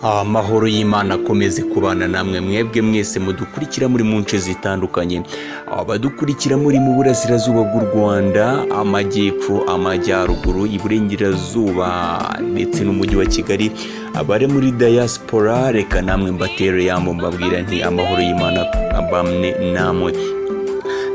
Amahoro y'Imana akomeze kubana namwe mwebwe mwese mudukurikira muri mu nce zitandukanye, abadukurikira muri mu burasirazuba bw'u Rwanda, amajyepfo, amajyaruguru, iburengerazuba ndetse n'umujyi wa Kigali, abari muri diaspora, reka namwe mbatere yambo mbabwira nti amahoro y'Imana abamne namwe.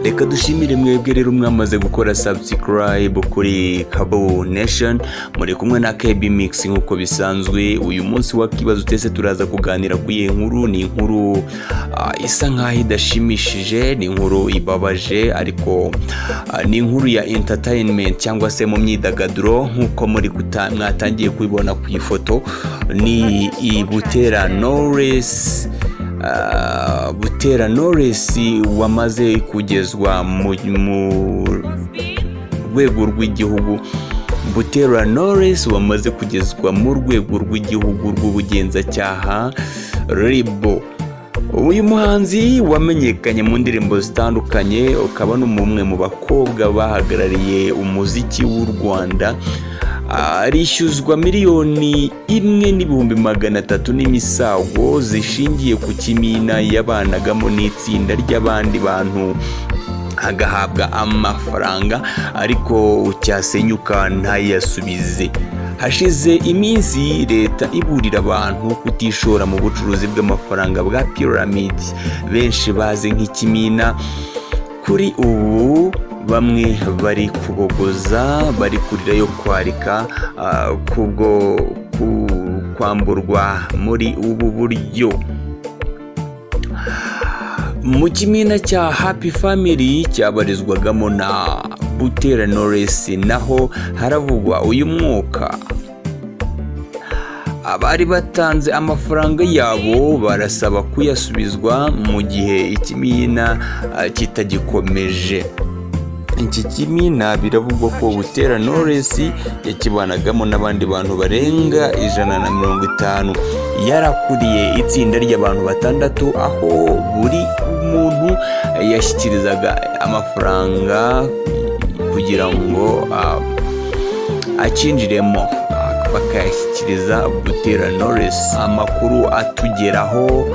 Reka dushimire mwebwe rero mwamaze gukora subscribe kuri Kabo Nation, muri kumwe na KB Mix nkuko bisanzwe. Uyu munsi wakibazo tese turaza kuganira ku nkuru, ni inkuru isa nkaho idashimishije, ni inkuru ibabaje, ariko ni inkuru ya entertainment cyangwa se mu myidagaduro nkuko muri mwatangiye kubibona ku ifoto. Ni Butera Knowless, Butera Knowless wamaze kugezwa mu rwego rw'igihugu. Butera Knowless wamaze kugezwa mu rwego rw'igihugu rw'ubugenzacyaha RIB. Uyu muhanzi wamenyekanye mu ndirimbo zitandukanye, ukaba n'umwe mu bakobwa bahagarariye umuziki w'u Rwanda, arishyuzwa miliyoni 1,300,000 n'imisago zishingiye ku kimina yabanagamo n'itsinda ry'abandi bantu, agahabwa amafaranga ariko cyasenyuka ntayasubize. Hashize iminsi leta iburira abantu kutishora mu bucuruzi bw'amafaranga bwa pyramid benshi bazi nk'ikimina. Kuri ubu bamwe bari kubogoza, bari kurira yo kwarika kubwo kwamburwa muri ubu buryo. Mu kimina cya Happy Family cyabarizwagamo na Butera Knowless naho haravugwa uyu mwuka. Abari batanze amafaranga yabo barasaba kuyasubizwa mu gihe ikimina kitagikomeje. Iki kimina biravugwa ko Butera Knowless yakibanagamo n'abandi bantu barenga 150. Yarakuriye itsinda ry'abantu 6, aho buri muntu yashyikirizaga amafaranga kugira ngo acinjiremo, bakayashyikiriza Butera Knowless. Amakuru atugeraho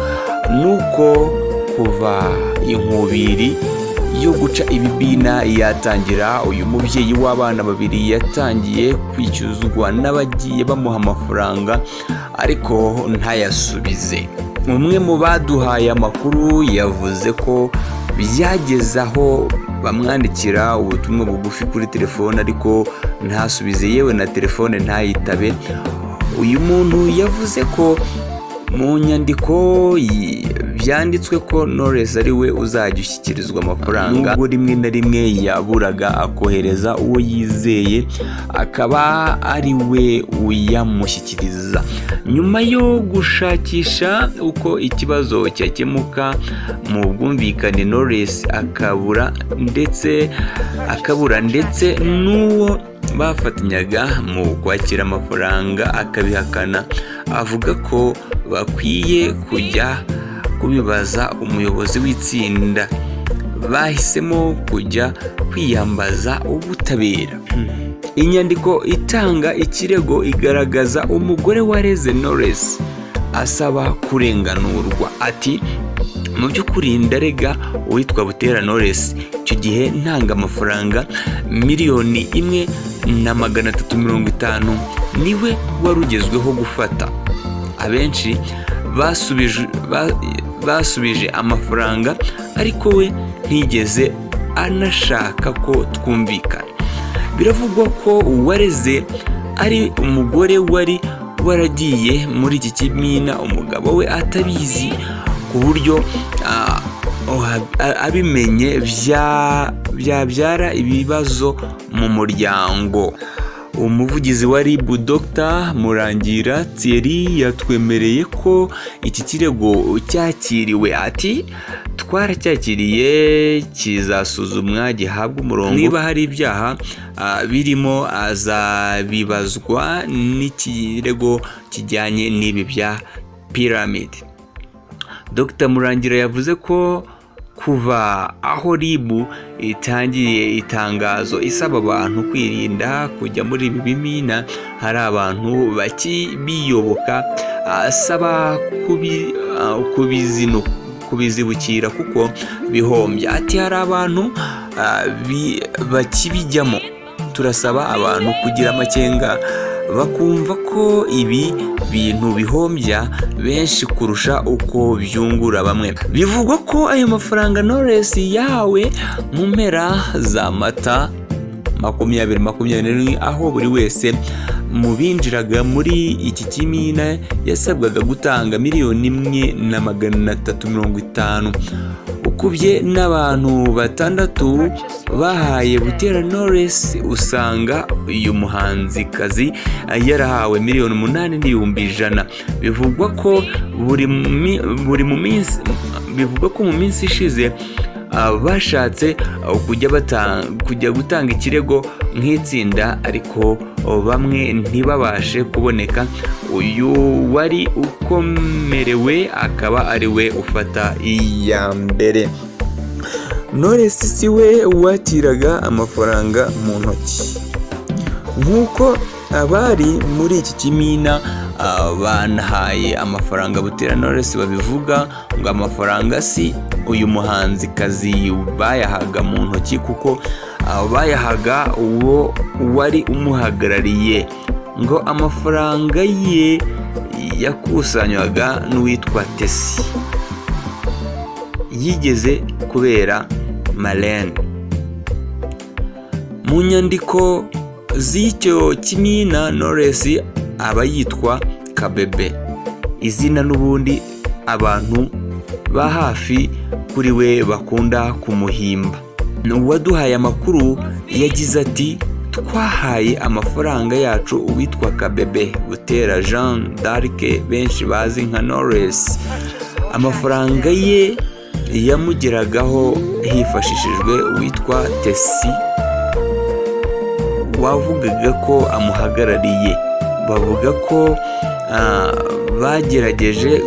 nuko kuva inkubiri yo guca ibibina yatangira, uyu mubyeyi w'abana 2 yatangiye kwishyuzwa n'abagiye bamuha amafaranga ariko ntayasubize. Umwe mu baduhaye amakuru yavuze ko byagezaho bamwandikira ubutumwa bugufi kuri telefone ariko ntasubize, yewe na telefone ntayitabe. Uyu muntu yavuze ko mu nyandiko byanditswe ko Knowless ari we uzajya ushyikirizwa amafaranga, nubwo rimwe na rimwe yaburaga akohereza uwo yizeye akaba ari we uyamushyikiriza. Nyuma yo gushakisha uko ikibazo cyakemuka mu bwumvikane, Knowless akabura ndetse n'uwo bafatanyaga mu kwakira amafaranga akabihakana, avuga ko bakwiye kujya kubibaza umuyobozi w'itsinda. Bahisemo kujya kwiyambaza ubutabera. Inyandiko itanga ikirego igaragaza umugore wareze Knowless asaba kurenganurwa. Ati, mu by'ukuri ndarega uwitwa Butera Knowless, icyo gihe ntanga amafaranga 1,350,000 niwe warugezweho gufata. Abenshi basubije amafaranga ariko we ntigeze anashaka ko twumvikana. Biravugwa ko uwareze ari umugore wari waragiye muri iki kimina, umugabo we atabizi, ku buryo abimenye byabyara ibibazo mu muryango. Umuvugizi wa RIB Dr. Murangira Thierry yatwemereye ko iki kirego cyakiriwe. Ati, twaracyakiriye, kizasuzumwa gihabwa umurongo. Niba hari ibyaha birimo azabibazwa n'ikirego kijyanye n'ibi bya pyramid. Dr. Murangira yavuze ko kuva aho RIB itangiye itangazo isaba abantu kwirinda kujya muri ibi bimina, hari abantu biyoboka asaba kubizibukira kuko bihombya. Ati hari abantu bakibijyamo, turasaba abantu kugira amakenga bakumva ko ibi bintu bihombya benshi kurusha uko byungura bamwe. Bivugwa ko ayo mafaranga Knowless yahawe mu mpera za Mata 2021, aho buri wese mu binjiraga muri iki kimina yasabwaga gutanga $1,350,000, ukubye n'abantu batandatu bahaye Butera Knowless. Usanga uyu muhanzikazi yarahawe $8,100,000. Bivugwa ko mu minsi ishize bashatse kujya gutanga ikirego nk'itsinda, ariko bamwe ntibabashe kuboneka. Uyu wari ukomerewe akaba ari we ufata iya mbere. Knowless si we watiraga amafaranga mu ntoki nk'uko abari muri iki kimina banahaye amafaranga Butera Knowless babivuga, ngo amafaranga si uyu muhanzikazi bayahaga mu ntoki, kuko bayahaga uwo wari umuhagarariye, ngo amafaranga ye yakusanywaga n'uwitwa Tesi yigeze kubera Marlene. Mu nyandiko z'icyo kimina Knowless aba yitwa Kabebe, izina n'ubundi abantu ba hafi kuri we bakunda kumuhimba. Uwaduhaye amakuru yagize ati, twahaye amafaranga yacu uwitwa Kabebe Butera Jean d'Arc benshi bazi nka Knowless. Amafaranga ye yamugeragaho hifashishijwe uwitwa Tesi wavugaga ko amuhagarariye. Bavuga ko bagerageje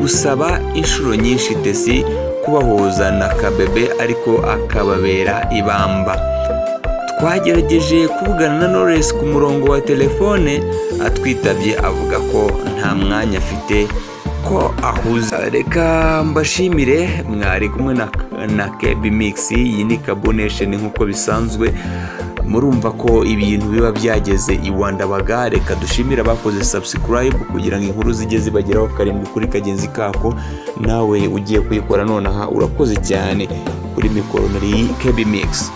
gusaba inshuro nyinshi Tesi kubahuza na Kabebe, ariko akababera ibamba. Twagerageje kuvugana na Knowless ku murongo wa telefone, atwitabye avuga ko nta mwanya afite ko ahuza. Reka mbashimire, mwari kumwe na KB Mix. Iyi ni Kabonation nk'uko bisanzwe. Murumva ko ibintu biba byageze iwandabaga. Reka dushimire abakoze subscribe kugira ngo inkuru zijye zibageraho karindwi kuri kagenzi kako. Nawe ugiye kuyikora nonaha urakoze cyane. Kuri mikoro nari KB Mix.